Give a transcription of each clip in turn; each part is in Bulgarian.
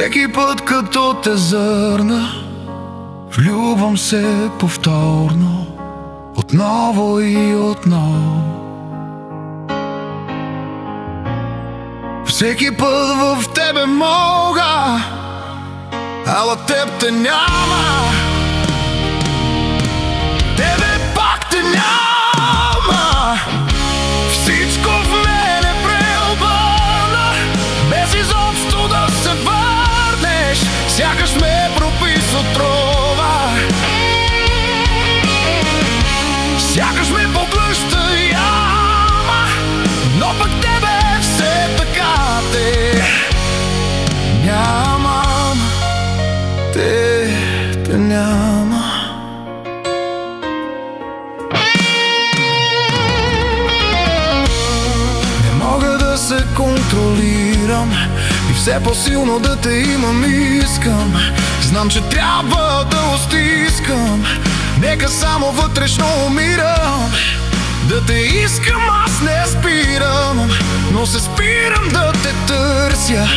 Всеки път като те зърна, влюбвам се повторно, отново и отново. Всеки път в тебе мога, ала теб те няма. Тебе пак те няма. Всичко в мене преобърна, без изобщо да се върнеш. Сякаш ме пропи с отрова, сякаш ме поглъща яма, но пък тебе все така те нямам. Те няма. Не мога да се контролирам и все по-силно да те имам искам. Знам, че трябва да го стискам, нека само вътрешно умирам. Да те искам аз не спирам, но се спирам да те търся.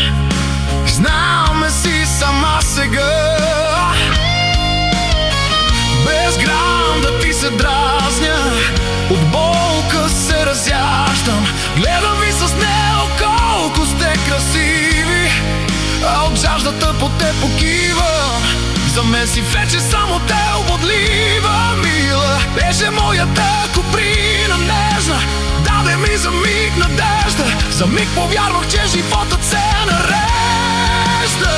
Знаме си сама сега, без грам да ти се дразня. От болка се разяждам, гледам ви с нео колко сте красиви, а от жаждата по те покивам. За мен си вече само те ободлива, мила. Беше моята куприна нежна, даде ми за миг надежда. За миг повярвах, че животът се нарежда.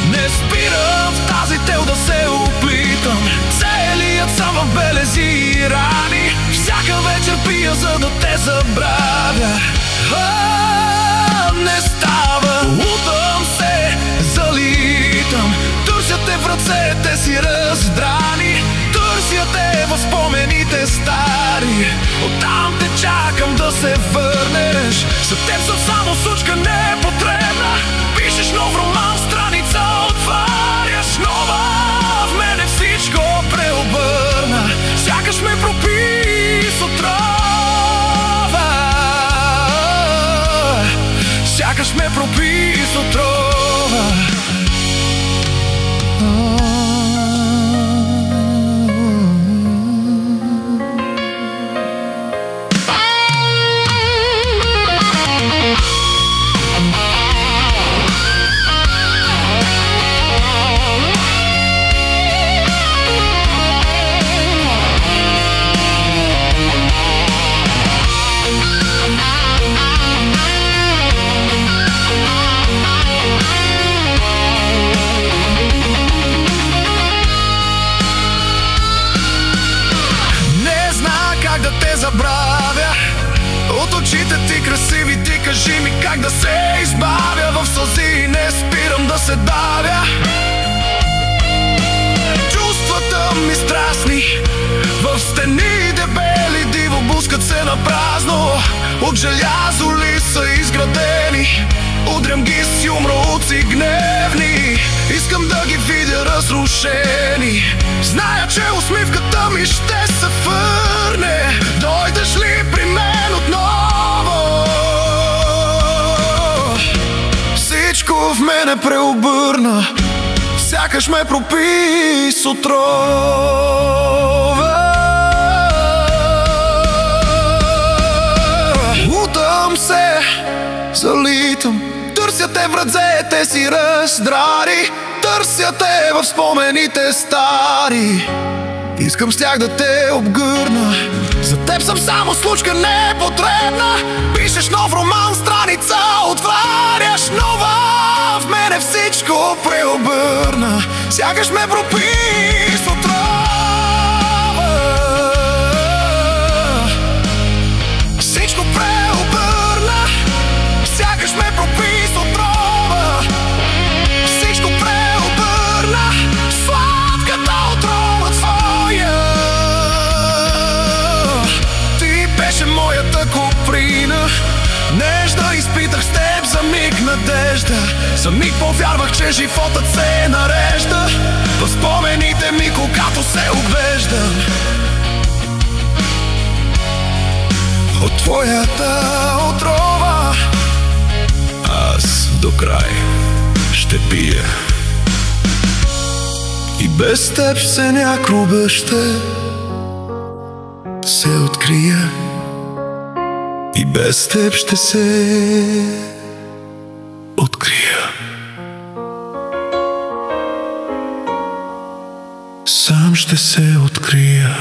Не спирам в тази тел да се оплитам, целият съм в белези и рани. Всяка вечер пия, за да те забравя. Не става, лутам се, залитам, търся те в ръцете си раздрани, търся те в спомените стари. Оттам те чакам да се върнеш. За теб съм само сучка непотребна, пишеш нов роман, страница отваряш нова. В мене всичко преобърна, сякаш ме пропи с отрова, сякаш ме пропи с отрова. Забравя от очите ти красиви, ти кажи ми как да се избавя. В сълзи не спирам да се давя, чувствата ми страстни в стени дебели диво блъскат се на празно. От желязо ли са изградени, удрям ги с юмруци гневни. Искам да ги видя разрушени, зная, че усмивката ми ще се върне. Дойдеш ли при мен отново? Всичко в мене преобърна, сякаш ме пропи с отрова. Лутам се, залитам, търся те в ръцете си раздрани, търся те в спомените стари. Искам с тях да те обгърна. За теб съм само случка непотребна, пишеш нов роман, страница отваряш нова. В мене всичко преобърна, сякаш ме пропи с отрова. Всичко преобърна, сякаш ме пропи с отрова. Всичко преобърна, сладката отрова твоя. Ти беше моята куприна нежна, изпитах с теб за миг надежда. За миг повярвах, че животът се нарежда в спомените ми, когато се оглеждам. От твоята отрова до край ще пия. И без теб все някога ще се открия. И без теб ще се открия. Сам ще се открия.